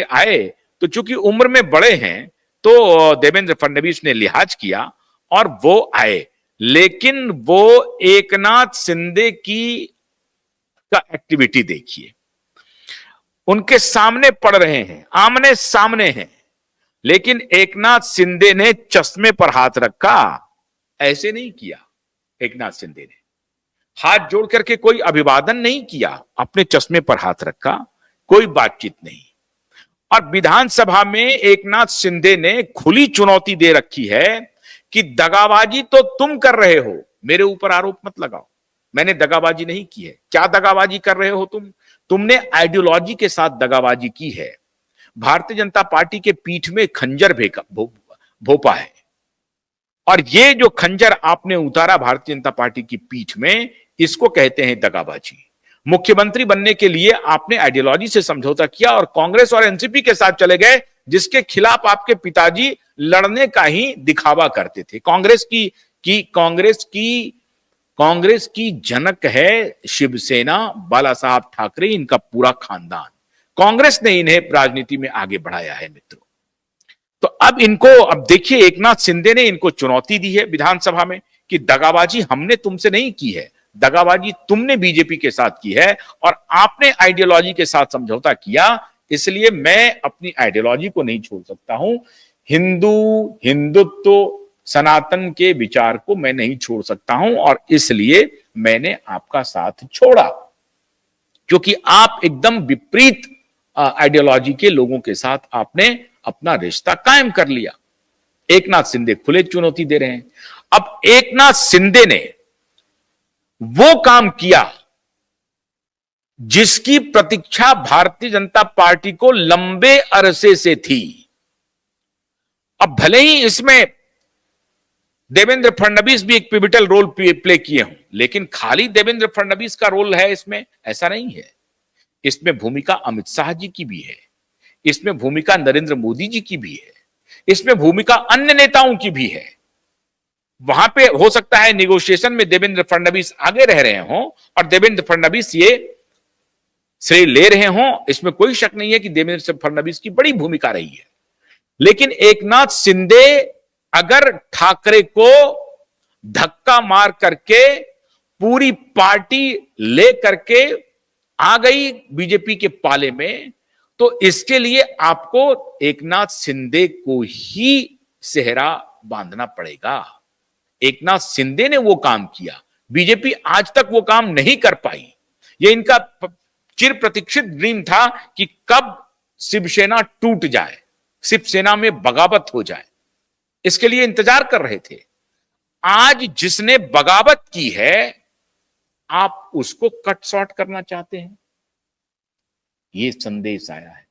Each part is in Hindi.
आए तो चूंकि उम्र में बड़े हैं तो देवेंद्र फडणवीस ने लिहाज किया और वो आए। लेकिन वो एकनाथ शिंदे की का एक्टिविटी देखिए, उनके सामने पड़ रहे हैं, आमने सामने हैं, लेकिन एकनाथ शिंदे ने चश्मे पर हाथ रखा, ऐसे नहीं किया। एकनाथ शिंदे ने हाथ जोड़ करके कोई अभिवादन नहीं किया, अपने चश्मे पर हाथ रखा, कोई बातचीत नहीं। और विधानसभा में एकनाथ शिंदे ने खुली चुनौती दे रखी है कि दगाबाजी तो तुम कर रहे हो, मेरे ऊपर आरोप मत लगाओ, मैंने दगाबाजी नहीं की है। क्या दगाबाजी कर रहे हो तुमने आइडियोलॉजी के साथ दगाबाजी की है। भारतीय जनता पार्टी के पीठ में खंजर भोपा है, और ये जो खंजर आपने उतारा भारतीय जनता पार्टी की पीठ में, इसको कहते हैं दगाबाजी। मुख्यमंत्री बनने के लिए आपने आइडियोलॉजी से समझौता किया और कांग्रेस और एनसीपी के साथ चले गए, जिसके खिलाफ आपके पिताजी लड़ने का ही दिखावा करते थे। कांग्रेस की जनक है शिवसेना, बाला साहब ठाकरे, इनका पूरा खानदान। कांग्रेस ने इन्हें राजनीति में आगे बढ़ाया है मित्रों। तो अब देखिए, एकनाथ शिंदे ने इनको चुनौती दी है विधानसभा में कि दगाबाजी हमने तुमसे नहीं की है, दगाबाजी तुमने बीजेपी के साथ की है और आपने आइडियोलॉजी के साथ समझौता किया, इसलिए मैं अपनी आइडियोलॉजी को नहीं छोड़ सकता हूं। हिंदुत्व सनातन के विचार को मैं नहीं छोड़ सकता हूं और इसलिए मैंने आपका साथ छोड़ा, क्योंकि आप एकदम विपरीत आइडियोलॉजी के लोगों के साथ आपने अपना रिश्ता कायम कर लिया। एकनाथ शिंदे खुले चुनौती दे रहे हैं। अब एकनाथ शिंदे ने वो काम किया जिसकी प्रतीक्षा भारतीय जनता पार्टी को लंबे अरसे से थी। अब भले ही इसमें देवेंद्र फडणवीस भी एक पिविटल रोल प्ले किए हों, लेकिन खाली देवेंद्र फडणवीस का रोल है इसमें, ऐसा नहीं है। इसमें भूमिका अमित शाह जी की भी है, इसमें भूमिका नरेंद्र मोदी जी की भी है, इसमें भूमिका अन्य नेताओं की भी है। वहां पे हो सकता है नेगोशिएशन में देवेंद्र फडणवीस आगे रह रहे हों और देवेंद्र फडणवीस ये श्रेय ले रहे हों, इसमें कोई शक नहीं है कि देवेंद्र फडणवीस की बड़ी भूमिका रही है। लेकिन एकनाथ शिंदे अगर ठाकरे को धक्का मार करके पूरी पार्टी ले करके आ गई बीजेपी के पाले में, तो इसके लिए आपको एकनाथ शिंदे को ही सेहरा बांधना पड़ेगा। एकनाथ शिंदे ने वो काम किया, बीजेपी आज तक वो काम नहीं कर पाई। ये इनका चिर प्रतीक्षित ड्रीम था कि कब शिवसेना टूट जाए, शिवसेना में बगावत हो जाए, इसके लिए इंतजार कर रहे थे। आज जिसने बगावत की है, आप उसको कट शॉर्ट करना चाहते हैं, ये संदेश आया है।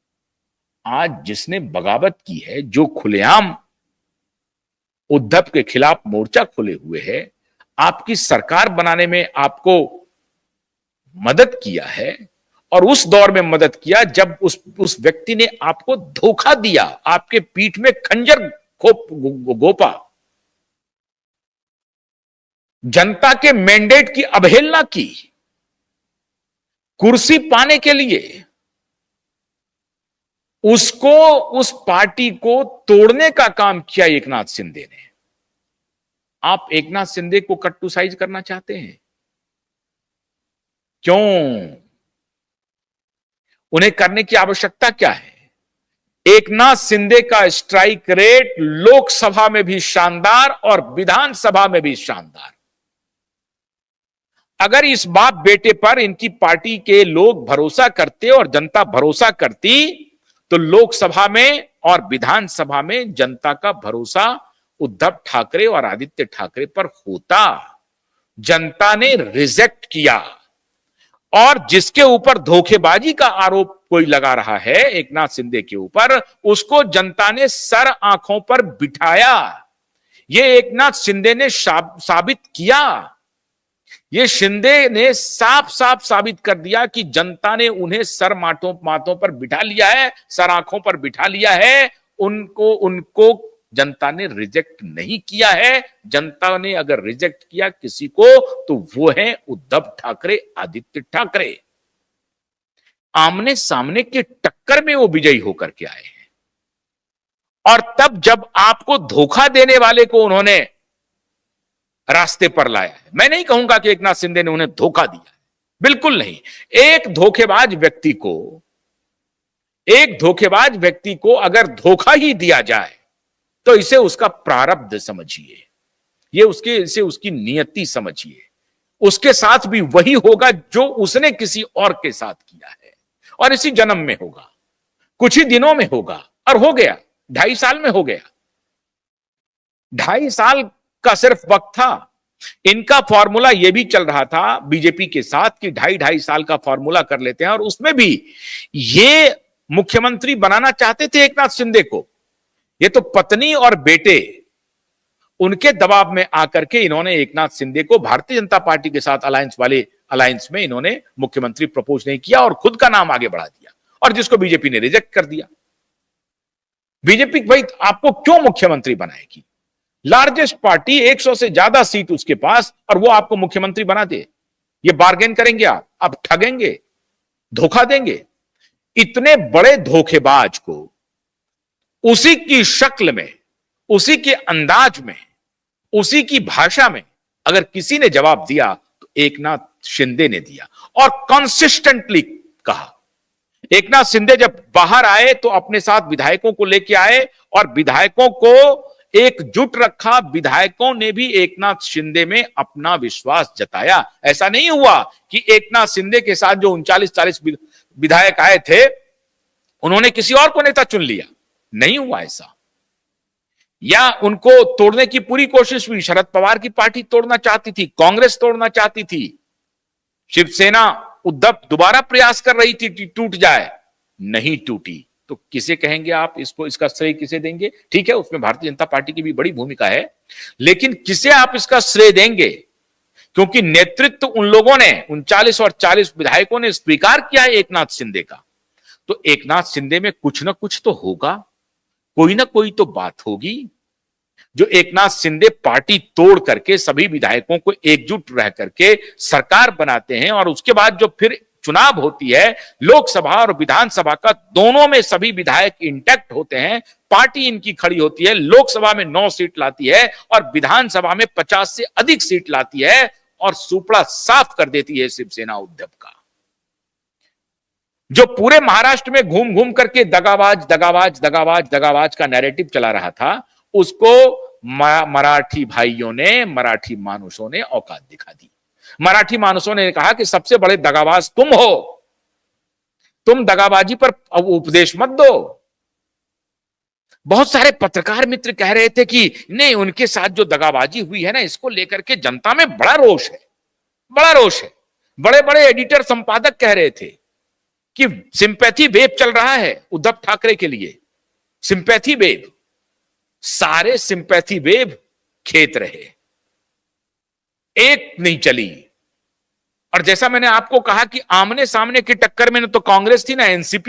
आज जिसने बगावत की है, जो खुलेआम उद्धव के खिलाफ मोर्चा खोले हुए है, आपकी सरकार बनाने में आपको मदद किया है, और उस दौर में मदद किया जब उस व्यक्ति ने आपको धोखा दिया, आपके पीठ में खंजर गोपा, जनता के मैंडेट की अवहेलना की, कुर्सी पाने के लिए उसको, उस पार्टी को तोड़ने का काम किया एकनाथ शिंदे ने। आप एकनाथ शिंदे को कट टू साइज करना चाहते हैं, क्यों? उन्हें करने की आवश्यकता क्या है? एकनाथ शिंदे का स्ट्राइक रेट लोकसभा में भी शानदार और विधानसभा में भी शानदार। अगर इस बाप बेटे पर इनकी पार्टी के लोग भरोसा करते और जनता भरोसा करती, तो लोकसभा में और विधानसभा में जनता का भरोसा उद्धव ठाकरे और आदित्य ठाकरे पर होता। जनता ने रिजेक्ट किया, और जिसके ऊपर धोखेबाजी का आरोप कोई लगा रहा है एकनाथ शिंदे के ऊपर, उसको जनता ने सर आंखों पर बिठाया। ये एकनाथ शिंदे ने साबित किया, ये शिंदे ने साफ साफ साबित कर दिया कि जनता ने उन्हें सर माथों पर बिठा लिया है, सर आंखों पर बिठा लिया है। उनको जनता ने रिजेक्ट नहीं किया है। जनता ने अगर रिजेक्ट किया किसी को, तो वो है उद्धव ठाकरे, आदित्य ठाकरे। आमने सामने की टक्कर में वो विजयी होकर के आए हैं। और तब जब आपको धोखा देने वाले को उन्होंने रास्ते पर लाया है, मैं नहीं कहूंगा कि एकनाथ शिंदे ने उन्हें धोखा दिया है, बिल्कुल नहीं। एक धोखेबाज व्यक्ति को अगर धोखा ही दिया जाए तो इसे उसका प्रारब्ध समझिए, इसे उसकी नियति समझिए। उसके साथ भी वही होगा जो उसने किसी और के साथ किया है, और इसी जन्म में होगा, कुछ ही दिनों में होगा, और हो गया। 2.5 साल में हो गया। 2.5 साल का सिर्फ वक्त था। इनका फॉर्मूला यह भी चल रहा था बीजेपी के साथ कि 2.5 साल का फॉर्मूला कर लेते हैं, और उसमें भी ये मुख्यमंत्री बनाना चाहते थे एकनाथ शिंदे को। ये तो पत्नी और बेटे, उनके दबाव में आकर के इन्होंने एकनाथ शिंदे को भारतीय जनता पार्टी के साथ अलायंस में इन्होंने मुख्यमंत्री प्रपोज नहीं किया और खुद का नाम आगे बढ़ा दिया, और जिसको बीजेपी ने रिजेक्ट कर दिया। बीजेपी भाई आपको क्यों मुख्यमंत्री बनाएगी? लार्जेस्ट पार्टी, 100 से ज्यादा सीट उसके पास, और वो आपको मुख्यमंत्री बना दे। ये बार्गेन करेंगे आप ठगेंगे, धोखा देंगे। इतने बड़े धोखेबाज को उसी की शक्ल में, उसी के अंदाज में, उसी की भाषा में अगर किसी ने जवाब दिया तो एकनाथ शिंदे ने दिया, और कंसिस्टेंटली कहा। एकनाथ शिंदे जब बाहर आए तो अपने साथ विधायकों को लेके आए और विधायकों को एकजुट रखा। विधायकों ने भी एकनाथ शिंदे में अपना विश्वास जताया। ऐसा नहीं हुआ कि एकनाथ शिंदे के साथ जो 39-40 विधायक आए थे उन्होंने किसी और को नेता चुन लिया, नहीं हुआ ऐसा। या उनको तोड़ने की पूरी कोशिश हुई। शरद पवार की पार्टी तोड़ना चाहती थी, कांग्रेस तोड़ना चाहती थी, शिवसेना, उद्धव दोबारा प्रयास कर रही थी टूट जाए, नहीं टूटी। तो किसे कहेंगे आप? इसका श्रेय किसे देंगे? ठीक है, उसमें भारतीय जनता पार्टी की भी बड़ी भूमिका है, लेकिन किसे आप इसका श्रेय देंगे? क्योंकि नेतृत्व उन लोगों ने, 39 और 40 विधायकों ने स्वीकार किया है एकनाथ शिंदे का। तो एकनाथ शिंदे में कुछ ना कुछ तो होगा, कोई ना कोई तो बात होगी, जो एकनाथ शिंदे पार्टी तोड़ करके सभी विधायकों को एकजुट रह करके सरकार बनाते हैं, और उसके बाद जो फिर चुनाव होती है लोकसभा और विधानसभा का, दोनों में सभी विधायक इंटैक्ट होते हैं, पार्टी इनकी खड़ी होती है, लोकसभा में 9 सीट लाती है और विधानसभा में 50 से अधिक सीट लाती है, और सुपड़ा साफ कर देती है शिवसेना उद्धव का, जो पूरे महाराष्ट्र में घूम घूम करके दगाबाज दगाबाज दगाबाज दगाबाज का नैरेटिव चला रहा था। उसको मराठी भाइयों ने, मराठी मानुषों ने औकात दिखा दी। मराठी मानुषों ने कहा कि सबसे बड़े दगाबाज तुम हो, तुम दगाबाजी पर उपदेश मत दो। बहुत सारे पत्रकार मित्र कह रहे थे कि नहीं, उनके साथ जो दगाबाजी हुई है ना, इसको लेकर के जनता में बड़ा रोष है, बड़ा रोष है। बड़े बड़े एडिटर, संपादक कह रहे थे कि सिंपैथी वेव चल रहा है उद्धव ठाकरे के लिए, सिंपैथी वेव। सारे सिंपैथी वेव खेत रहे, एक नहीं चली। और जैसा मैंने आपको कहा कि आमने सामने की टक्कर में न तो कांग्रेस थी ना एनसीपी